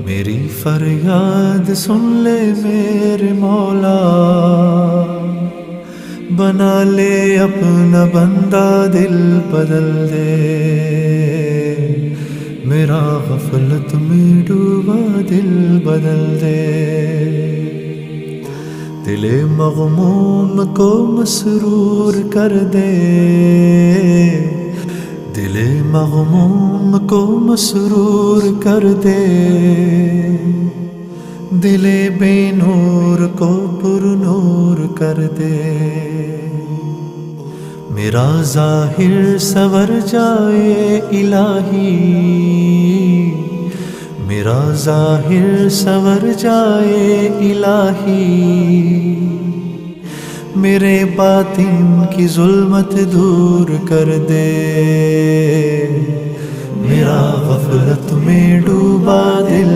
میری فریاد سن لے میرے مولا، بنا لے اپنا بندہ دل بدل دے، میرا غفلت میں ڈوبا دل بدل دے، دل مغموم کو مسرور کر دے، دل مغموم کو مسرور کر دے، دل بے نور کو پر نور کر دے، میرا ظاہر سور جائے الہی، میرا ظاہر سور جائے الہی، میرے باطن کی ظلمت دور کر دے، میرا غفلت میں ڈوبا دل